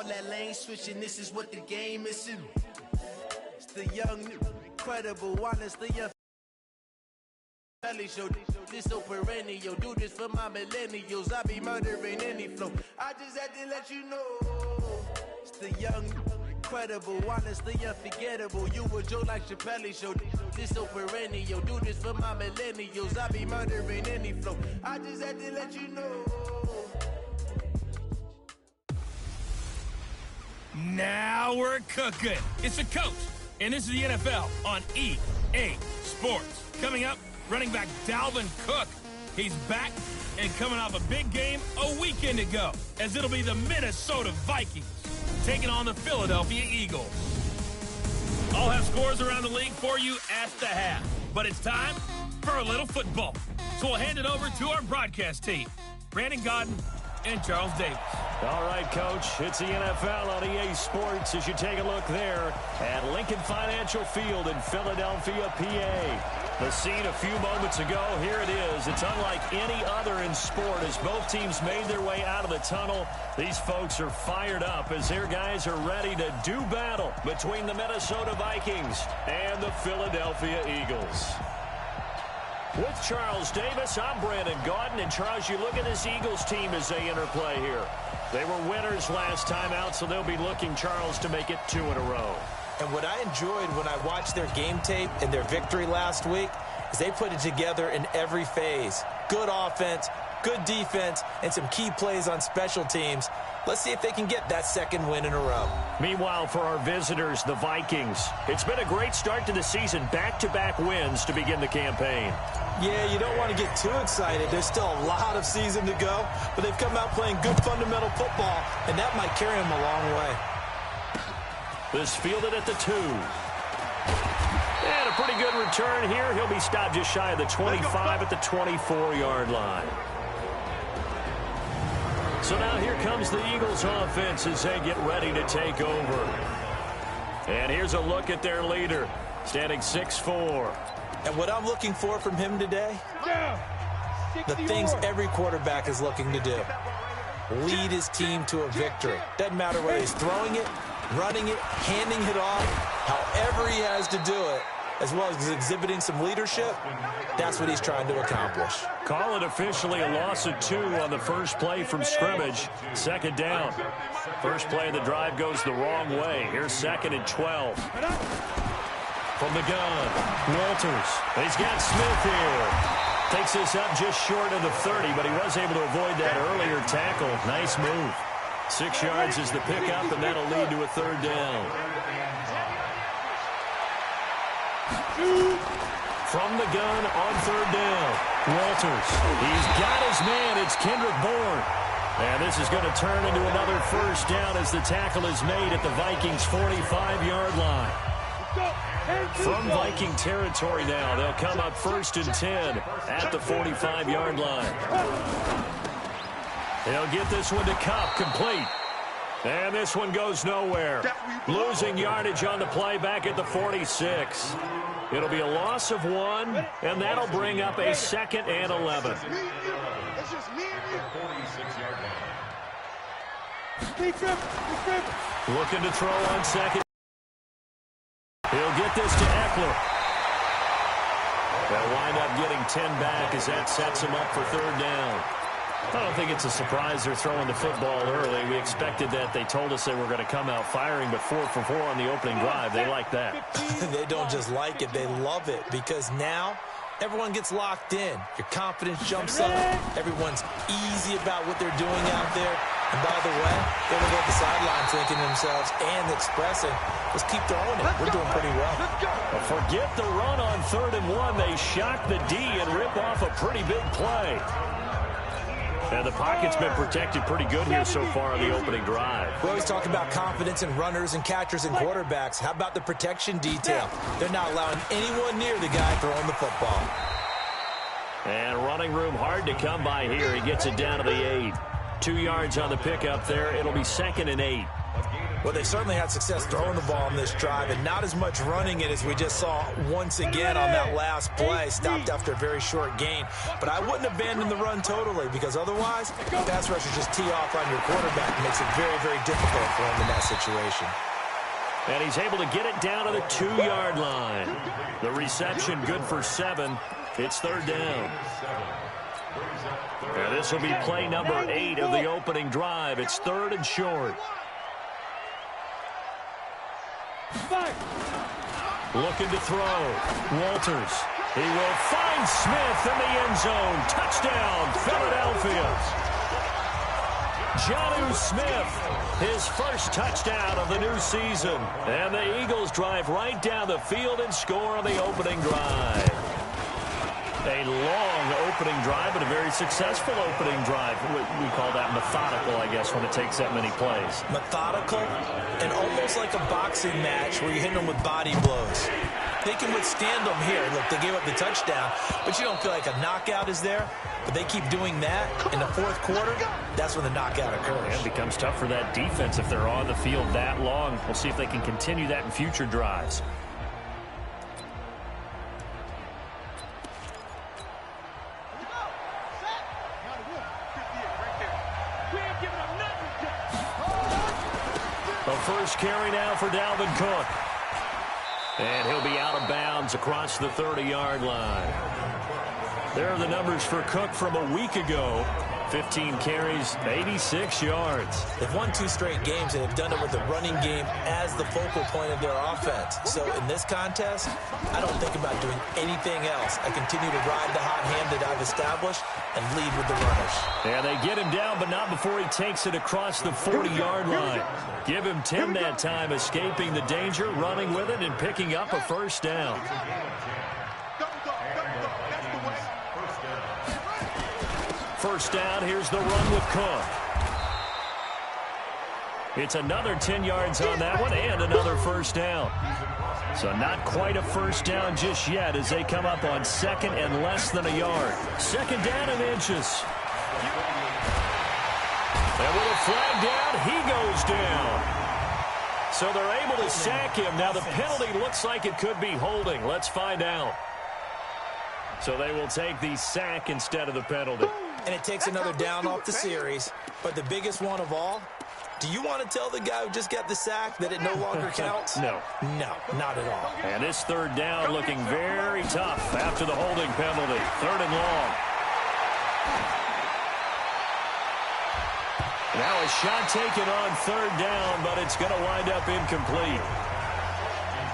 that lane switching, this is what the game is. It's the young, incredible, honest, the young show. This so perennial, do this for my millennials. I be murdering any flow. I just had to let you know. It's the young, incredible, honestly unforgettable. You a Joe like Chappelle show. This so perennial, do this for my millennials. I be murdering any flow. I just had to let you know. Now we're cooking. It's the coach, and this is the NFL on EA Sports. Coming up, running back Dalvin Cook. He's back and coming off a big game a weekend ago, as it'll be the Minnesota Vikings taking on the Philadelphia Eagles. I'll have scores around the league for you at the half, but it's time for a little football. So we'll hand it over to our broadcast team, Brandon Godden and Charles Davis. All right, Coach, it's the NFL on EA Sports as you take a look there at Lincoln Financial Field in Philadelphia, PA. The scene a few moments ago, here it is. It's unlike any other in sport as both teams made their way out of the tunnel. These folks are fired up as their guys are ready to do battle between the Minnesota Vikings and the Philadelphia Eagles. With Charles Davis, I'm Brandon Gaudin. And Charles, you look at this Eagles team as they interplay here. They were winners last time out, so they'll be looking, Charles, to make it 2 in a row. And what I enjoyed when I watched their game tape and their victory last week is they put it together in every phase. Good offense, good defense, and some key plays on special teams. Let's see if they can get that second win in a row. Meanwhile, for our visitors, the Vikings, it's been a great start to the season. Back-to-back wins to begin the campaign. Yeah, you don't want to get too excited. There's still a lot of season to go, but they've come out playing good fundamental football, and that might carry them a long way. This fielded at the 2. And a pretty good return here. He'll be stopped just shy of the 25 at the 24-yard line. So now here comes the Eagles offense as they get ready to take over. And here's a look at their leader, standing 6'4". And what I'm looking for from him today, the things every quarterback is looking to do. Lead his team to a victory. Doesn't matter whether he's throwing it, running it, handing it off, however he has to do it, as well as exhibiting some leadership, that's what he's trying to accomplish. Call it officially a loss of 2 on the first play from scrimmage. Second down. First play of the drive goes the wrong way. Here's 2nd and 12. From the gun, Walters. He's got Smith here. Takes this up just short of the 30, but he was able to avoid that earlier tackle. Nice move. 6 yards is the pickup, and that'll lead to a 3rd down. From the gun on 3rd down, Walters. He's got his man. It's Kendrick Bourne. And this is going to turn into another first down as the tackle is made at the Vikings' 45-yard line. From Viking territory now, they'll come up 1st and 10 at the 45-yard line. They'll get this one to Kupp, complete. And this one goes nowhere. Losing yardage on the play back at the 46. It'll be a loss of 1, and that'll bring up a 2nd and 11. Looking to throw on 2nd. He'll get this to Eckler. They'll wind up getting 10 back as that sets him up for 3rd down. I don't think it's a surprise they're throwing the football early. We expected that. They told us they were going to come out firing, but 4 for 4 on the opening drive. They like that. They don't just like it. They love it because now everyone gets locked in. Your confidence jumps up. Everyone's easy about what they're doing out there. And by the way, they're going to go at the sideline thinking to themselves and expressing, let's keep throwing it. We're doing pretty well. Well, forget the run on 3rd and 1. They shock the D and rip off a pretty big play. And the pocket's been protected pretty good here so far on the opening drive. We always talk about confidence in runners and catchers and quarterbacks. How about the protection detail? They're not allowing anyone near the guy throwing the football. And running room hard to come by here. He gets it down to the 8. 2 yards on the pickup there. It'll be 2nd and 8. Well, they certainly had success throwing the ball on this drive, and not as much running it as we just saw once again on that last play. Stopped after a very short gain. But I wouldn't abandon the run totally, because otherwise, pass rushers just tee off on your quarterback. It makes it very, very difficult for him in that situation. And he's able to get it down to the 2-yard line. The reception good for 7. It's third down. And this will be play number 8 of the opening drive. It's third and short. Looking to throw. Walters. He will find Smith in the end zone. Touchdown, Philadelphia. Jonnu Smith, his first touchdown of the new season. And the Eagles drive right down the field and score on the opening drive. A long opening drive, but a very successful opening drive. We call that methodical, I guess, when it takes that many plays. Methodical and almost like a boxing match where you hit them with body blows. They can withstand them here. Look, they gave up the touchdown, but you don't feel like a knockout is there. But they keep doing that in the fourth quarter. That's when the knockout occurs. And it becomes tough for that defense if they're on the field that long. We'll see if they can continue that in future drives. The first carry now for Dalvin Cook. And he'll be out of bounds across the 30-yard line. There are the numbers for Cook from a week ago. 15 carries, 86 yards. They've won 2 straight games, and they've done it with the running game as the focal point of their offense. So in this contest, I don't think about doing anything else. I continue to ride the hot hand that I've established and lead with the runners. Yeah, they get him down, but not before he takes it across the 40-yard line. Give him 10 that time, escaping the danger, running with it, and picking up a first down. First down, here's the run with Cook. It's another 10 yards on that one and another first down. So not quite a first down just yet as they come up on second and less than a yard. Second down and inches. And with a flag down, he goes down. So they're able to sack him. Now the penalty looks like it could be holding. Let's find out. So they will take the sack instead of the penalty. And it takes another down off the series. But the biggest one of all, do you want to tell the guy who just got the sack that it no longer counts? No. No, not at all. And this third down looking very tough after the holding penalty. Third and long. Now a shot taken on third down, but it's going to wind up incomplete.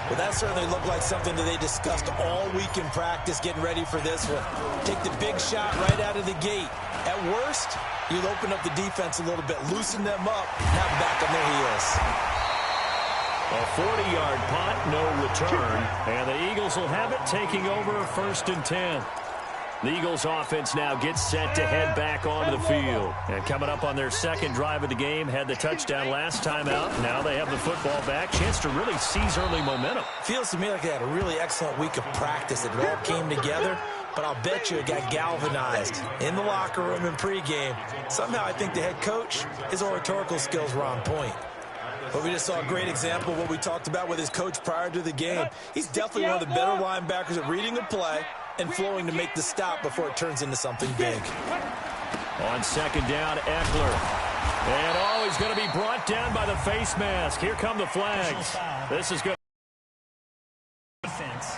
Well, that certainly looked like something that they discussed all week in practice, getting ready for this one. Take the big shot right out of the gate. At worst, you'll open up the defense a little bit, loosen them up, now back on their heels. A 40-yard punt, no return, and the Eagles will have it, taking over first and 10. The Eagles offense now gets set to head back onto the field. And coming up on their second drive of the game, had the touchdown last time out. Now they have the football back. Chance to really seize early momentum. Feels to me like they had a really excellent week of practice. It all came together, but I'll bet you it got galvanized in the locker room and pregame. Somehow I think the head coach, his oratorical skills were on point. But we just saw a great example of what we talked about with his coach prior to the game. He's definitely one of the better linebackers at reading a play and flowing to make the stop before it turns into something big. On second down, Eckler. And he's going to be brought down by the face mask. Here come the flags. This is good. Defense.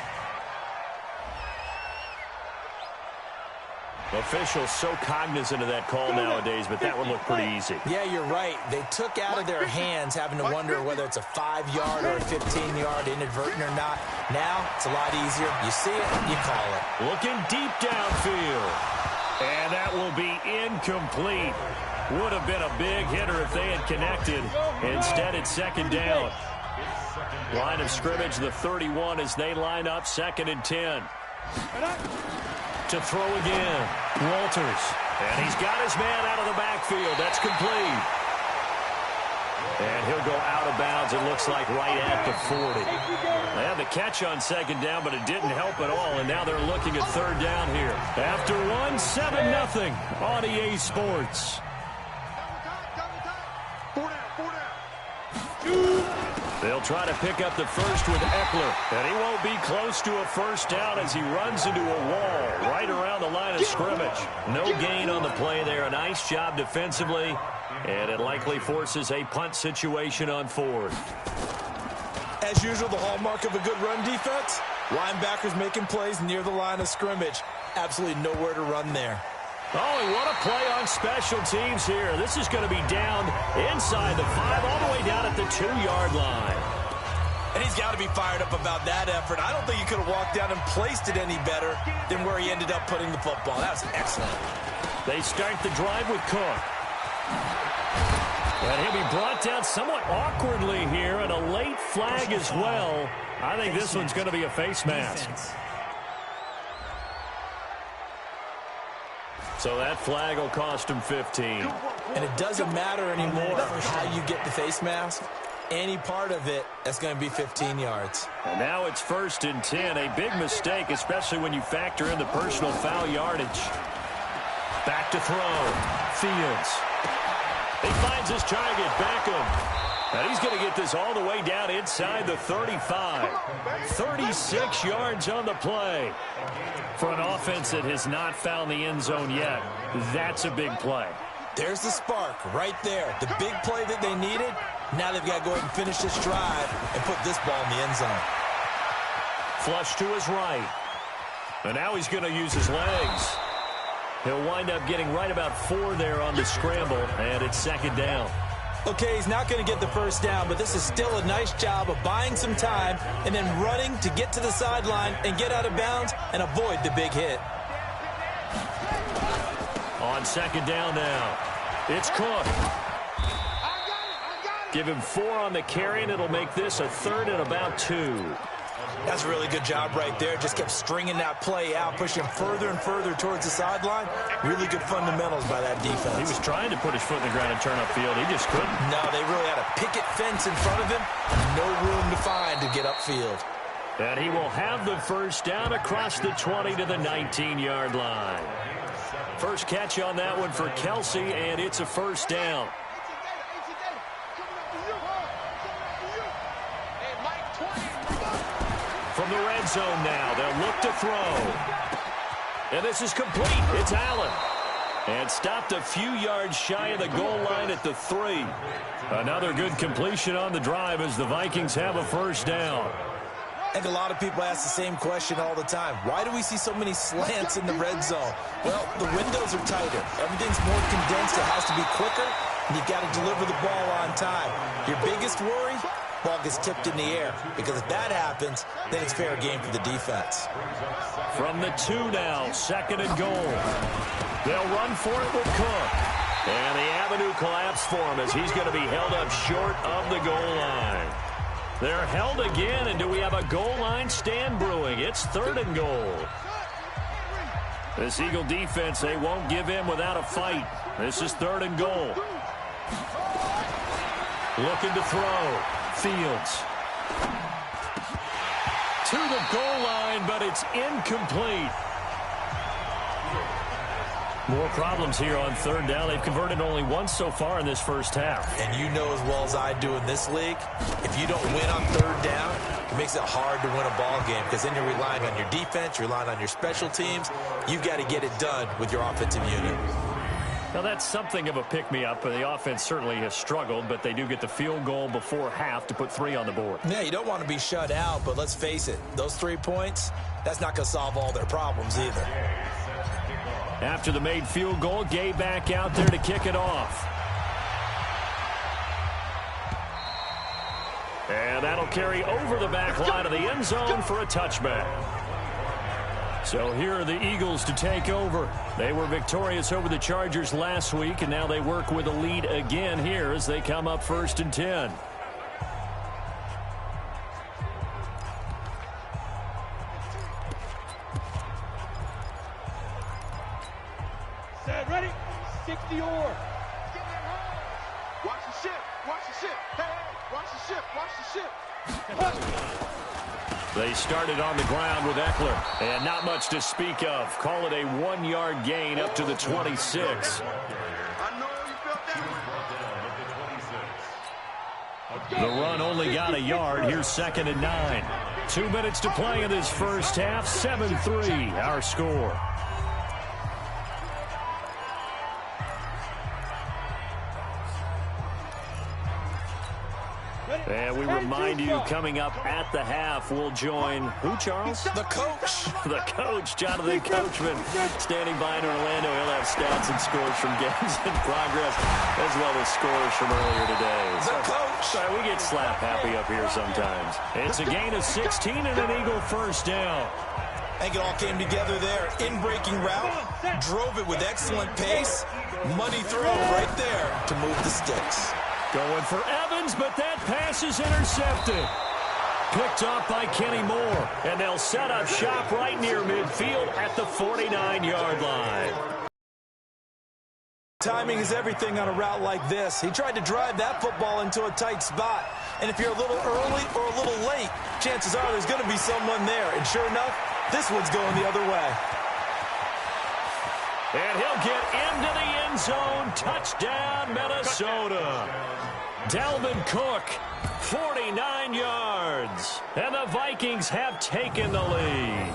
Officials so cognizant of that call nowadays, but that would look pretty easy. Yeah, you're right. They took out of their hands having to wonder whether it's a 5-yard or a 15-yard inadvertent or not. Now, it's a lot easier. You see it, you call it. Looking deep downfield. And that will be incomplete. Would have been a big hitter if they had connected. Instead, it's second down. Line of scrimmage, the 31 as they line up second and 10. To throw again, Walters. And he's got his man out of the backfield. That's complete. And he'll go out of bounds, it looks like, right at the 40. They had the catch on second down, but it didn't help at all. And now they're looking at third down here. After one, 7-0 on EA Sports. 4 down. They'll try to pick up the first with Eckler, and he won't be close to a first down as he runs into a wall right around the line of scrimmage. No gain on the play there. A nice job defensively, and it likely forces a punt situation on fourth. As usual, the hallmark of a good run defense, linebackers making plays near the line of scrimmage. Absolutely nowhere to run there. Oh, and what a play on special teams here. This is going to be down inside the 5, all the way down at the 2-yard line. And he's got to be fired up about that effort. I don't think he could have walked down and placed it any better than where he ended up putting the football. That was excellent. They start the drive with Cook. And he'll be brought down somewhat awkwardly here, and a late flag as well. I think this one's going to be a face mask. So that flag will cost him 15. And it doesn't matter anymore how you get the face mask. Any part of it, that's going to be 15 yards. And now it's 1st and 10. A big mistake, especially when you factor in the personal foul yardage. Back to throw. Fields. He finds his target, Beckham. And he's going to get this all the way down inside the 35. 36 yards on the play. For an offense that has not found the end zone yet, that's a big play. There's the spark right there. The big play that they needed. Now they've got to go ahead and finish this drive and put this ball in the end zone. Flush to his right. And now he's going to use his legs. He'll wind up getting right about 4 there on the scramble, and it's 2nd down. Okay, he's not going to get the first down, but this is still a nice job of buying some time and then running to get to the sideline and get out of bounds and avoid the big hit. On 2nd down now, it's Cook. Give him 4 on the carry, and it'll make this a 3rd and about 2. That's a really good job right there. Just kept stringing that play out, pushing him further and further towards the sideline. Really good fundamentals by that defense. He was trying to put his foot in the ground and turn upfield. He just couldn't. No, they really had a picket fence in front of him. No room to find to get upfield. And he will have the first down across the 20 to the 19-yard line. First catch on that one for Kelsey, and it's a first down. From the red zone now, they'll look to throw. And this is complete. It's Allen. And stopped a few yards shy of the goal line at the 3. Another good completion on the drive as the Vikings have a first down. I think a lot of people ask the same question all the time. Why do we see so many slants in the red zone? Well, the windows are tighter. Everything's more condensed. It has to be quicker, and you've got to deliver the ball on time. Your biggest worry? Ball gets tipped in the air, because if that happens, then it's fair game for the defense. From the 2 now, 2nd and goal. They'll run for it with Cook. And the avenue collapsed for him as he's going to be held up short of the goal line. They're held again, and do we have a goal line stand brewing? It's 3rd and goal. This Eagle defense, they won't give in without a fight. This is 3rd and goal. Looking to throw. Fields. To the goal line, but it's incomplete. More problems here on 3rd down. They've converted only once so far in this first half. And you know as well as I do in this league, if you don't win on 3rd down, it makes it hard to win a ball game because then you're relying on your defense, you're relying on your special teams. You've got to get it done with your offensive unit. Now, that's something of a pick-me-up. The offense certainly has struggled, but they do get the field goal before half to put 3 on the board. Yeah, you don't want to be shut out, but let's face it, those 3 points, that's not going to solve all their problems either. After the made field goal, Gay back out there to kick it off. And that'll carry over the back line of the end zone for a touchback. So here are the Eagles to take over. They were victorious over the Chargers last week, and now they work with a lead again here as they come up 1st and 10. Set, ready? 60 or. Watch the ship, watch the ship. Hey, hey, watch the ship, watch the ship. They started on the ground with Eckler, and not much to speak of. Call it a 1-yard gain up to the 26. I know you felt that. The run only got a yard. Here's 2nd and 9. 2 minutes to play in this first half. 7-3 our score. And we remind you, coming up at the half, we'll join who, Charles? The coach. The coach, Jonathan Coachman, standing by in Orlando. He'll have stats and scores from games in progress, as well as scores from earlier today. The coach. Sorry, we get slap happy up here sometimes. It's a gain of 16 and an Eagle first down. I think it all came together there. In-breaking route, drove it with excellent pace. Money throw right there to move the sticks. Going for Evans, but that pass is intercepted. Picked off by Kenny Moore, and they'll set up shop right near midfield at the 49-yard line. Timing is everything on a route like this. He tried to drive that football into a tight spot. And if you're a little early or a little late, chances are there's going to be someone there. And sure enough, this one's going the other way. And he'll get into the end zone. Touchdown, Minnesota. Dalvin Cook, 49 yards. And the Vikings have taken the lead.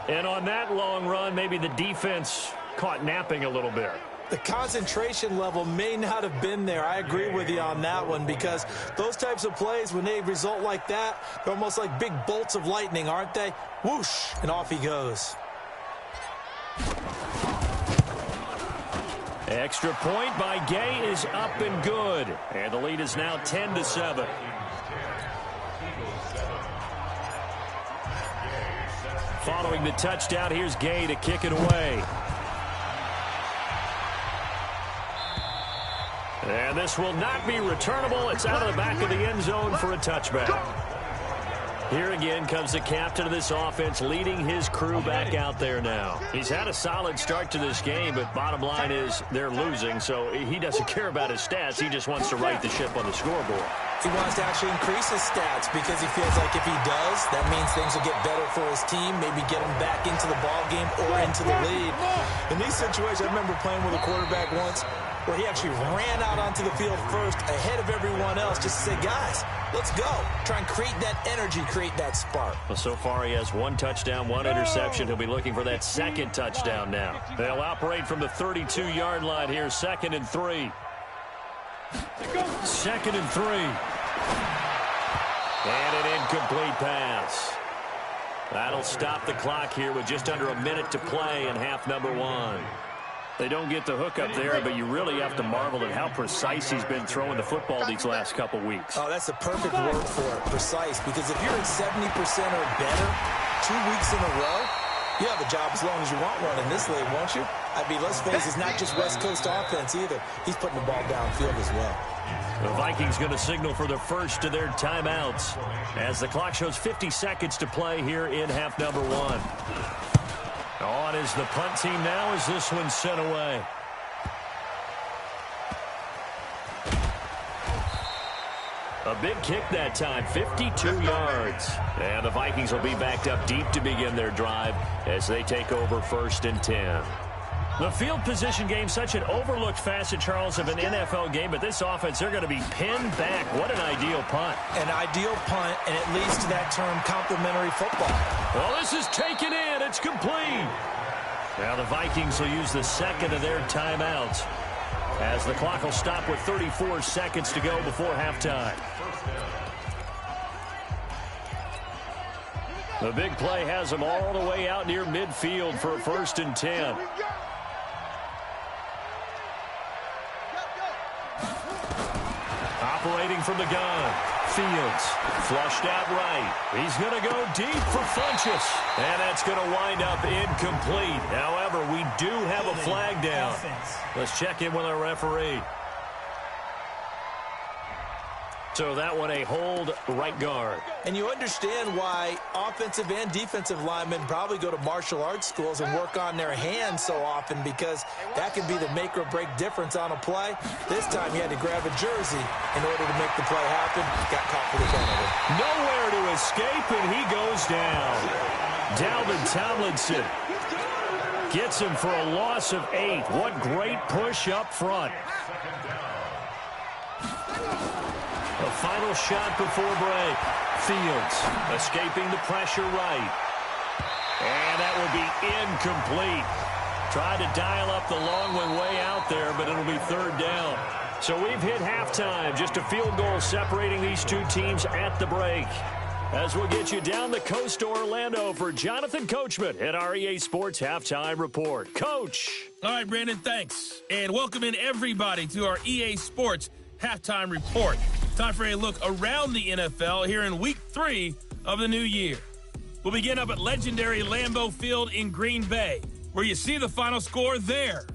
And on that long run, maybe the defense caught napping a little bit. The concentration level may not have been there. I agree with you on that one, because those types of plays, when they result like that, they're almost like big bolts of lightning, aren't they? Whoosh, and off he goes. Extra point by Gay is up and good. And the lead is now 10-7. Following the touchdown, here's Gay to kick it away. And this will not be returnable. It's out of the back of the end zone for a touchback. Here again comes the captain of this offense, leading his crew back out there now. He's had a solid start to this game, but bottom line is they're losing, so he doesn't care about his stats. He just wants to right the ship on the scoreboard. He wants to actually increase his stats, because he feels like if he does, that means things will get better for his team, maybe get him back into the ball game or into the lead. In these situations, I remember playing with a quarterback once where he actually ran out onto the field first ahead of everyone else just to say, guys, let's go. Try and create that energy, create that spark. Well, so far he has 1 touchdown, 1 interception. He'll be looking for that 2nd touchdown now. They'll operate from the 32-yard line here, 2nd and 3. 2nd and 3. And an incomplete pass. That'll stop the clock here with just under a minute to play in half number 1. They don't get the hook up there, but you really have to marvel at how precise he's been throwing the football these last couple weeks. Oh, that's the perfect word for it, precise, because if you're at 70% or better 2 weeks in a row, you have a job as long as you want one in this league, won't you? I mean, let's face it, it's not just West Coast offense either. He's putting the ball downfield as well. The Vikings going to signal for the first of their timeouts as the clock shows 50 seconds to play here in half number 1. On is the punt team now as this one's sent away. A big kick that time, 52 yards. And the Vikings will be backed up deep to begin their drive as they take over 1st and 10. The field position game, such an overlooked facet, Charles, of an NFL game, but this offense, they're going to be pinned back. What an ideal punt. An ideal punt, and it leads to that term complimentary football. Well, this is taken in. It's complete. Now the Vikings will use the 2nd of their timeouts as the clock will stop with 34 seconds to go before halftime. The big play has them all the way out near midfield for a 1st and 10. Operating from the gun. Fields flushed out right. He's going to go deep for Funchess. And that's going to wind up incomplete. However, we do have a flag down. Let's check in with our referee. So that one a hold right guard. And you understand why offensive and defensive linemen probably go to martial arts schools and work on their hands so often, because that can be the make or break difference on a play. This time he had to grab a jersey in order to make the play happen. Got caught for the penalty. Nowhere to escape, and he goes down. Dalvin Tomlinson gets him for a loss of 8. What great push up front. A final shot before break. Fields escaping the pressure right. And that will be incomplete. Tried to dial up the long one way out there, but it'll be third down. So we've hit halftime. Just a field goal separating these two teams at the break. As we'll get you down the coast to Orlando for Jonathan Coachman at our EA Sports Halftime Report. Coach. All right, Brandon, thanks. And welcome in everybody to our EA Sports Halftime Report. Time for a look around the NFL here in Week 3 of the new year. We'll begin up at legendary Lambeau Field in Green Bay, where you see the final score there.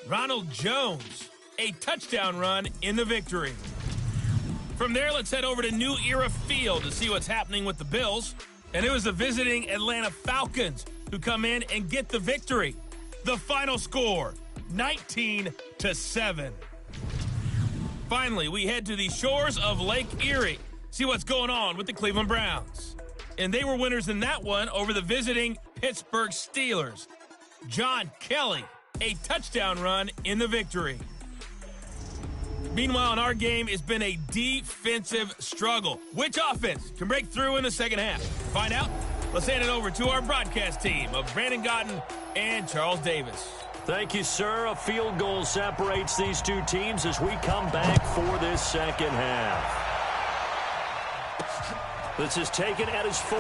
Ronald Jones, a touchdown run in the victory. From there, let's head over to New Era Field to see what's happening with the Bills. And it was the visiting Atlanta Falcons who come in and get the victory. The final score, 19-7. Finally, we head to the shores of Lake Erie, see what's going on with the Cleveland Browns. And they were winners in that one over the visiting Pittsburgh Steelers. John Kelly, a touchdown run in the victory. Meanwhile, in our game, it's been a defensive struggle. Which offense can break through in the second half? Find out. Let's hand it over to our broadcast team of Brandon Gotten and Charles Davis. Thank you, sir. A field goal separates these two teams as we come back for this second half. This is taken at his 4.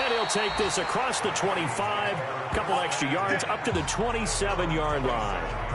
And he'll take this across the 25. A couple extra yards up to the 27-yard line.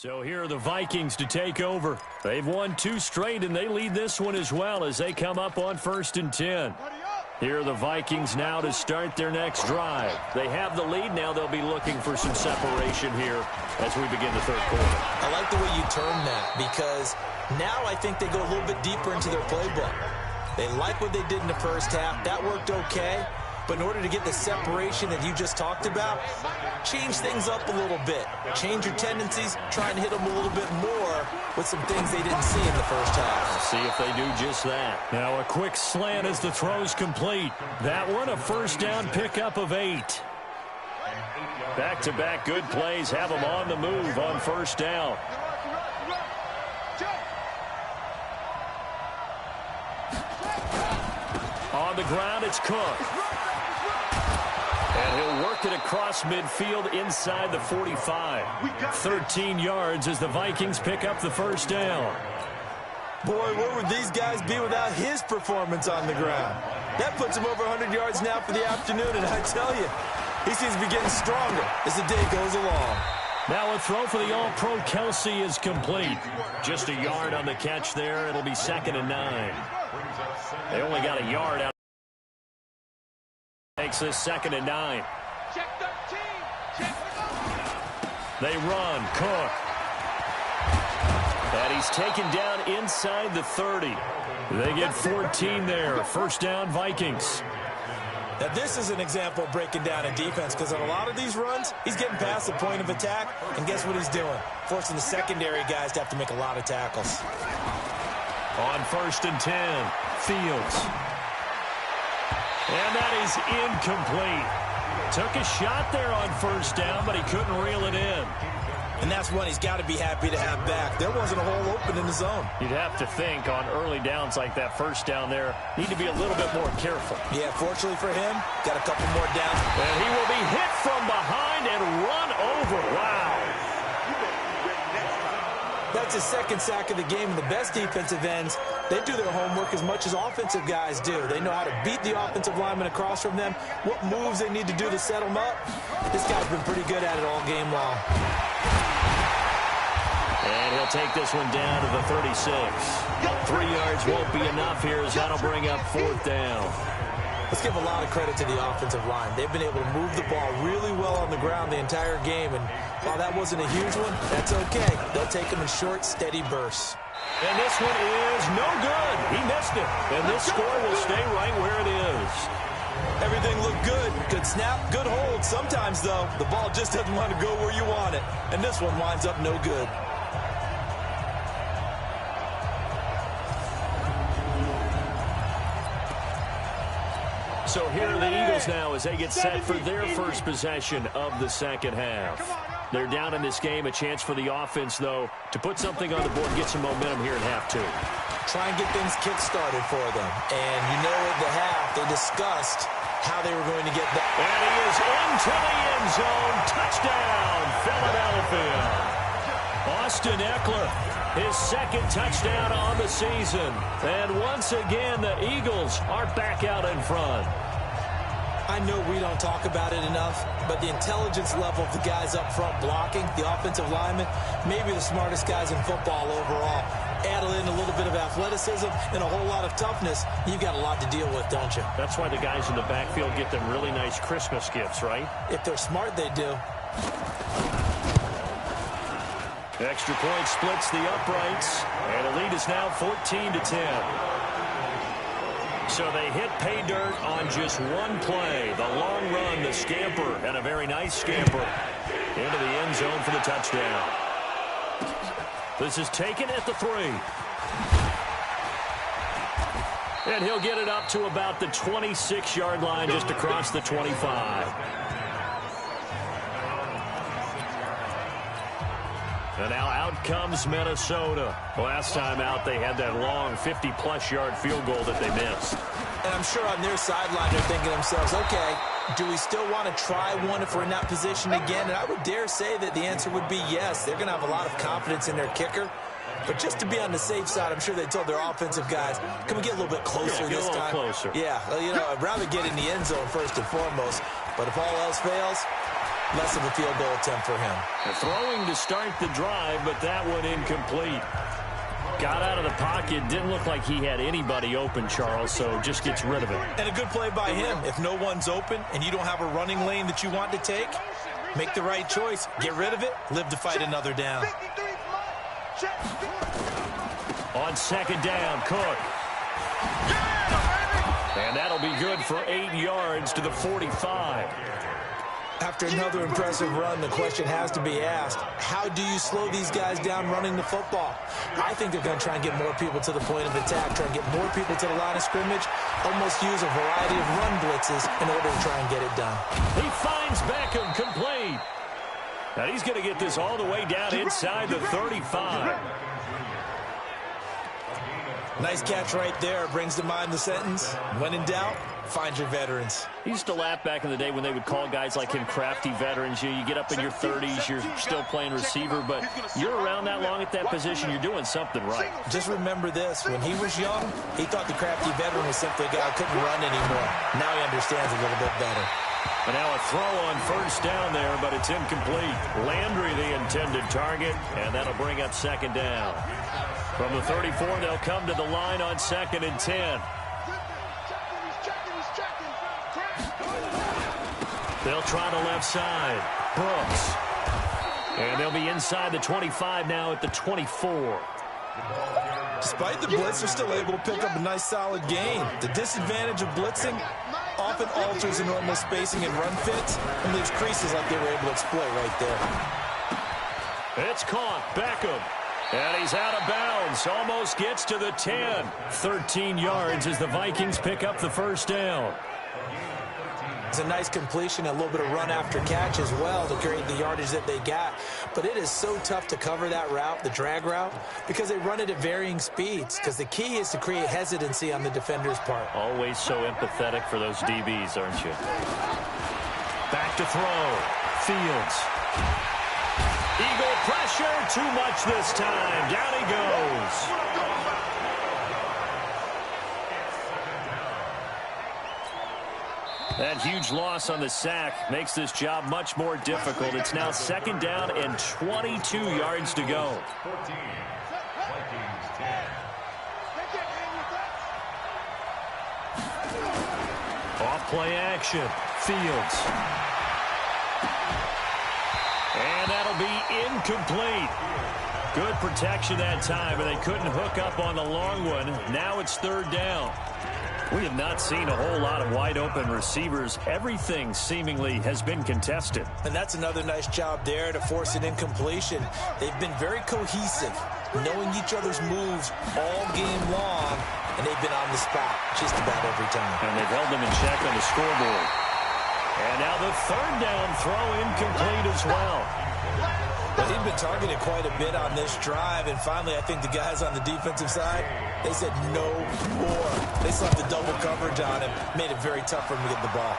So here are the Vikings to take over. They've won 2 straight, and they lead this one as well as they come up on 1st and 10. Here are the Vikings now to start their next drive. They have the lead. Now they'll be looking for some separation here as we begin the third quarter. I like the way you term that because now I think they go a little bit deeper into their playbook. They like what they did in the first half. That worked okay. But in order to get the separation that you just talked about, change things up a little bit. Change your tendencies, try and hit them a little bit more with some things they didn't see in the first half. See if they do just that. Now a quick slant as the throw's complete. That one a first down pickup of 8. Back-to-back good plays have them on the move on first down. On the ground, it's Cook. And he'll work it across midfield inside the 45. 13 yards as the Vikings pick up the first down. Boy, where would these guys be without his performance on the ground? That puts him over 100 yards now for the afternoon, and I tell you, he seems to be getting stronger as the day goes along. Now a throw for the All-Pro Kelsey is complete. Just a yard on the catch there. It'll be 2nd and 9. They only got a yard out. Makes this 2nd and 9. Check 13. Check. They run. Cook. And he's taken down inside the 30. They get 14 there. First down, Vikings. Now, this is an example of breaking down a defense because on a lot of these runs, he's getting past the point of attack, and guess what he's doing? Forcing the secondary guys to have to make a lot of tackles. On 1st and 10, Fields. And that is incomplete. Took a shot there on first down, but he couldn't reel it in. And that's one he's got to be happy to have back. There wasn't a hole open in the zone. You'd have to think on early downs like that first down there, need to be a little bit more careful. Yeah, fortunately for him, got a couple more downs. And he will be hit from behind and run over. Wow. That's his second sack of the game. And the best defensive ends, they do their homework as much as offensive guys do. They know how to beat the offensive lineman across from them, what moves they need to do to set them up. This guy's been pretty good at it all game long. And he'll take this one down to the 36. 3 yards won't be enough here as that'll bring up 4th down. Let's give a lot of credit to the offensive line. They've been able to move the ball really well on the ground the entire game. And while that wasn't a huge one, that's okay. They'll take them in short, steady bursts. And this one is no good. He missed it. And this score will stay right where it is. Everything looked good. Good snap, good hold. Sometimes, though, the ball just doesn't want to go where you want it. And this one winds up no good. So here are the Eagles now as they get set for their first possession of the second half. They're down in this game. A chance for the offense, though, to put something on the board and get some momentum here in half 2. Try and get things kick-started for them. And you know at the half, they discussed how they were going to get that. And he is into the end zone. Touchdown, Philadelphia. Austin Eckler, his second touchdown on the season. And once again, the Eagles are back out in front. I know we don't talk about it enough, but the intelligence level of the guys up front blocking, the offensive linemen, maybe the smartest guys in football overall. Add in a little bit of athleticism and a whole lot of toughness, you've got a lot to deal with, don't you? That's why the guys in the backfield get them really nice Christmas gifts, right? If they're smart, they do. Extra point splits the uprights, and the lead is now 14-10. So they hit pay dirt on just one play. The long run, the scamper, and a very nice scamper into the end zone for the touchdown. This is taken at the 3. And he'll get it up to about the 26-yard line, just across the 25. And now out comes Minnesota. Last time out, they had that long 50-plus yard field goal that they missed. And I'm sure on their sideline, they're thinking to themselves, okay, do we still want to try one if we're in that position again? And I would dare say that the answer would be yes. They're going to have a lot of confidence in their kicker. But just to be on the safe side, I'm sure they told their offensive guys, can we get a little bit closer this time? Closer. Yeah, well, you know, I'd rather get in the end zone first and foremost. But if all else fails, less of a field goal attempt for him. Throwing to start the drive, but that one incomplete. Got out of the pocket. Didn't look like he had anybody open, Charles, so just gets rid of it. And a good play by him. If no one's open and you don't have a running lane that you want to take, make the right choice. Get rid of it. Live to fight another down. On second down, Cook. And that'll be good for 8 yards to the 45. After another impressive run, the question has to be asked, how do you slow these guys down running the football? I think they're going to try and get more people to the point of attack, try and get more people to the line of scrimmage, almost use a variety of run blitzes in order to try and get it done. He finds Beckham complete. Now he's going to get this all the way down inside the 35. Nice catch right there. Brings to mind the sentence, when in doubt, find your veterans. He used to laugh back in the day when they would call guys like him crafty veterans. You get up in your 30s, you're still playing receiver, but you're around that long at that position, you're doing something right. Just remember this. When he was young, he thought the crafty veteran was simply a guy who couldn't run anymore. Now he understands a little bit better. And now a throw on first down there, but it's incomplete. Landry the intended target, and that'll bring up second down. From the 34, they'll come to the line on 2nd and 10. They'll try the left side. Brooks. And they'll be inside the 25 now at the 24. Despite the blitz, they're still able to pick up a nice solid gain. The disadvantage of blitzing often alters the normal spacing and run fits and leaves creases like they were able to exploit right there. It's caught. Beckham. And he's out of bounds. Almost gets to the 10. 13 yards as the Vikings pick up the first down. It's a nice completion, a little bit of run after catch as well to create the yardage that they got. But it is so tough to cover that route, the drag route, because they run it at varying speeds. Because the key is to create hesitancy on the defender's part. Always so empathetic for those DBs, aren't you? Back to throw. Fields. Eagle pressure too much this time. Down he goes. That huge loss on the sack makes this job much more difficult. It's now 2nd down and 22 yards to go. Off play action. Fields. And that'll be incomplete. Good protection that time, but they couldn't hook up on the long one. Now it's 3rd down. We have not seen a whole lot of wide-open receivers. Everything seemingly has been contested. And that's another nice job there to force an incompletion. They've been very cohesive, knowing each other's moves all game long, and they've been on the spot just about every time. And they've held them in check on the scoreboard. And now the 3rd down throw incomplete as well. Well, he'd been targeted quite a bit on this drive, and finally I think the guys on the defensive side, they said no more. They slapped the double coverage on him, made it very tough for him to get the ball.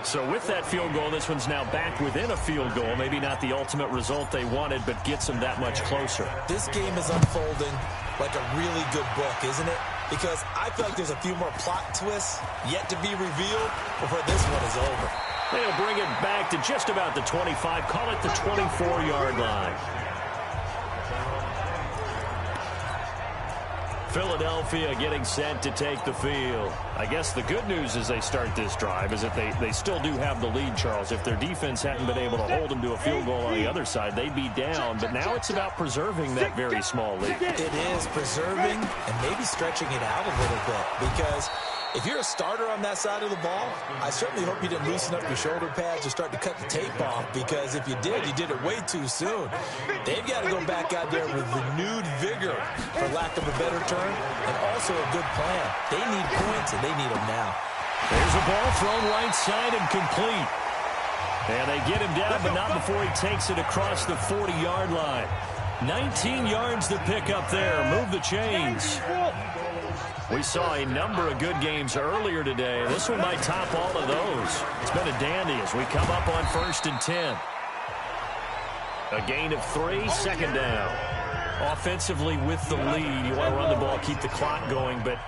So with that field goal, this one's now back within a field goal. Maybe not the ultimate result they wanted, but gets them that much closer. This game is unfolding like a really good book, isn't it? Because I feel like there's a few more plot twists yet to be revealed before this one is over. They'll bring it back to just about the 25. Call it the 24-yard line. Philadelphia getting set to take the field. I guess the good news as they start this drive is that they still do have the lead, Charles. If their defense hadn't been able to hold them to a field goal on the other side, they'd be down. But now it's about preserving that very small lead. It is preserving and maybe stretching it out a little bit, because if you're a starter on that side of the ball, I certainly hope you didn't loosen up your shoulder pads or start to cut the tape off, because if you did it way too soon. They've got to go back out there with renewed vigor, for lack of a better term, and also a good plan. They need points, and they need them now. There's a ball thrown right side and complete. And they get him down, but not before he takes it across the 40-yard line. 19 yards to pick up there. Move the chains. We saw a number of good games earlier today. This one might top all of those. It's been a dandy as we come up on 1st and 10. A gain of 3, 2nd down. Offensively with the lead, you want to run the ball, keep the clock going, but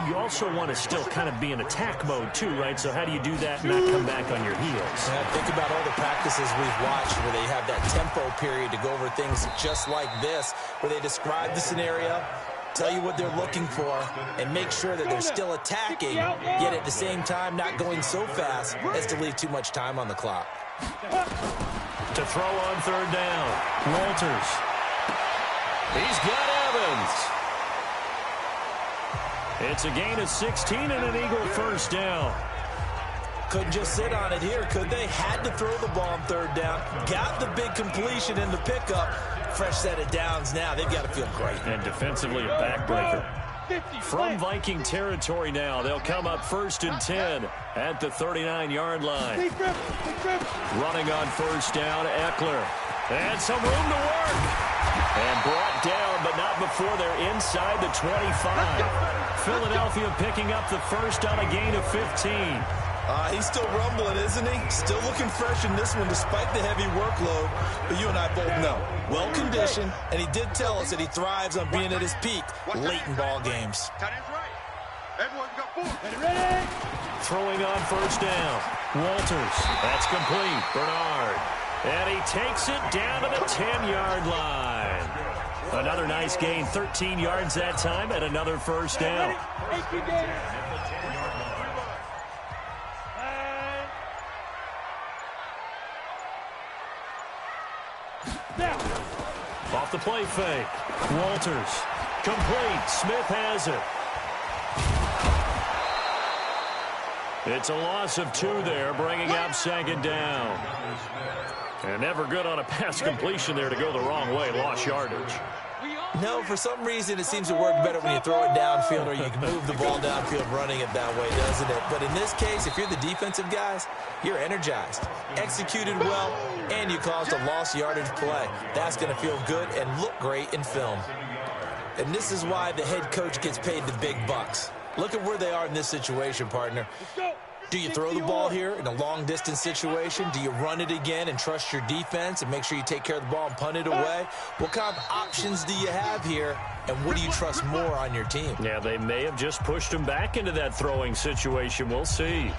you also want to still kind of be in attack mode too, right? So how do you do that and not come back on your heels? Yeah, think about all the practices we've watched where they have that tempo period to go over things just like this, where they describe the scenario, tell you what they're looking for, and make sure that they're still attacking, yet at the same time not going so fast as to leave too much time on the clock. To throw on 3rd down, Walters. He's got Evans. It's a gain of 16 and an Eagle 1st down. Couldn't just sit on it here, could they? Had to throw the ball on 3rd down. Got the big completion in the pickup. Fresh set of downs now. They've got to feel great. And defensively a backbreaker. From Viking territory now, they'll come up 1st and 10 at the 39-yard line. Running on 1st down, Eckler. And some room to work. And brought down, but not before they're inside the 25. Philadelphia picking up the 1st on a gain of 15. He's still rumbling, isn't he? Still looking fresh in this one despite the heavy workload. But you and I both know, well-conditioned, and he did tell us that he thrives on being at his peak late in ball games. Throwing on 1st down. Walters. That's complete. Bernard. And he takes it down to the 10-yard line. Another nice gain, 13 yards that time, and another 1st down. Off the play fake. Walters. Complete. Smith has it. It's a loss of 2 there, bringing up 2nd down. And never good on a pass completion there to go the wrong way. Lost yardage. No, for some reason it seems to work better when you throw it downfield, or you can move the ball downfield running it that way, doesn't it? But in this case, if you're the defensive guys, you're energized, executed well, and you caused a lost yardage play. That's going to feel good and look great in film. And this is why the head coach gets paid the big bucks. Look at where they are in this situation, partner. Do you throw the ball here in a long-distance situation? Do you run it again and trust your defense and make sure you take care of the ball and punt it away? What kind of options do you have here, and what do you trust more on your team? Yeah, they may have just pushed him back into that throwing situation. We'll see.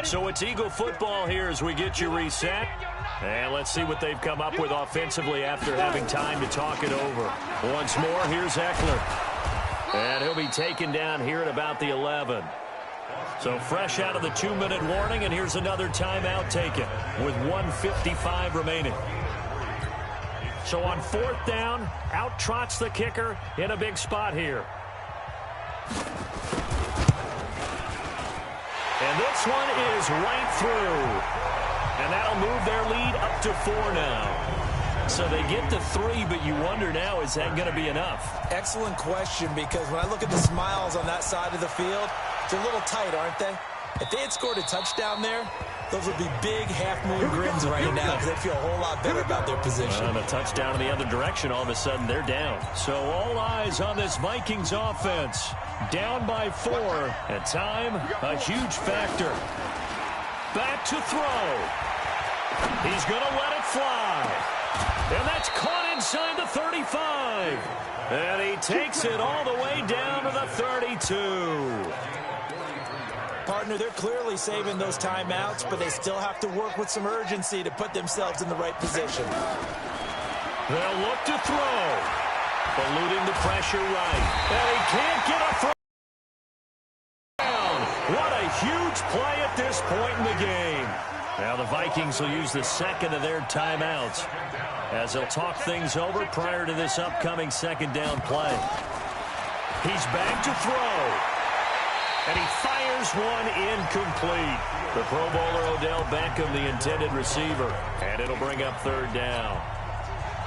So it's Eagle football here as we get you reset. And let's see what they've come up with offensively after having time to talk it over. Once more, here's Eckler. And he'll be taken down here at about the 11. So fresh out of the 2-minute warning, and here's another timeout taken with 1:55 remaining. So on 4th down, out trots the kicker in a big spot here. And this one is right through. And that'll move their lead up to 4 now. So they get to 3, but you wonder now, is that going to be enough? Excellent question, because when I look at the smiles on that side of the field, it's a little tight, aren't they? If they had scored a touchdown there, those would be big half-moon grins right now because they feel a whole lot better about their position. And a touchdown in the other direction, all of a sudden they're down. So all eyes on this Vikings offense. Down by 4. At time, a huge factor. Back to throw. He's going to let it fly. And that's caught inside the 35. And he takes it all the way down to the 32. Partner, they're clearly saving those timeouts, but they still have to work with some urgency to put themselves in the right position. They'll look to throw. Eluding the pressure right. And he can't get a throw down. What a huge play at this point in the game. Now the Vikings will use the second of their timeouts as they'll talk things over prior to this upcoming 2nd down play. He's back to throw. And he fires one incomplete. The Pro Bowler Odell Beckham, the intended receiver. And it'll bring up 3rd down.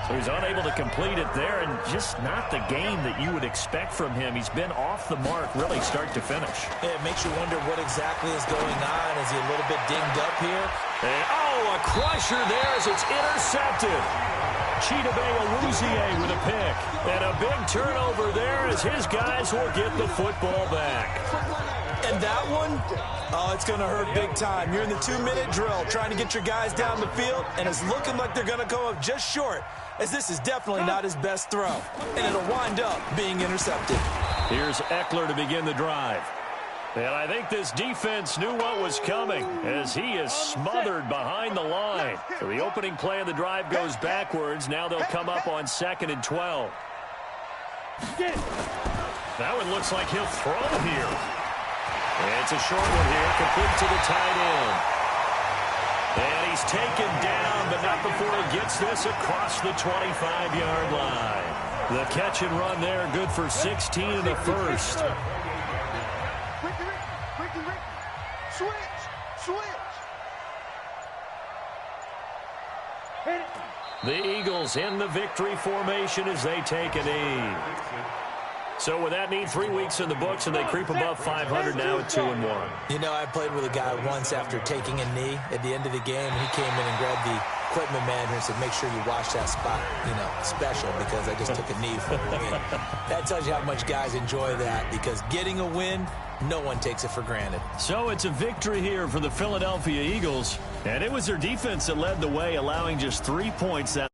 So he's unable to complete it there, and just not the game that you would expect from him. He's been off the mark really start to finish. Yeah, it makes you wonder what exactly is going on. Is he a little bit dinged up here? And, a crusher there as it's intercepted. Chidobe Awuzie with a pick. And a big turnover there as his guys will get the football back. And that one, it's going to hurt big time. You're in the 2-minute drill trying to get your guys down the field, and it's looking like they're going to go up just short, as this is definitely not his best throw. And it'll wind up being intercepted. Here's Eckler to begin the drive. And I think this defense knew what was coming as he is smothered behind the line. So the opening play of the drive goes backwards. Now they'll come up on 2nd and 12. That one looks like he'll throw here. And it's a short one here, complete to the tight end. And he's taken down, but not before he gets this across the 25-yard line. The catch and run there, good for 16 in the first. The Eagles in the victory formation as they take a knee. So with that knee, 3 weeks in the books, and they creep above 500 now at 2-1. You know, I played with a guy once after taking a knee at the end of the game. He came in and grabbed the equipment manager and said, make sure you watch that spot, special, because I just took a knee for a win. That tells you how much guys enjoy that, because getting a win, no one takes it for granted. So it's a victory here for the Philadelphia Eagles, and it was their defense that led the way, allowing just 3 points that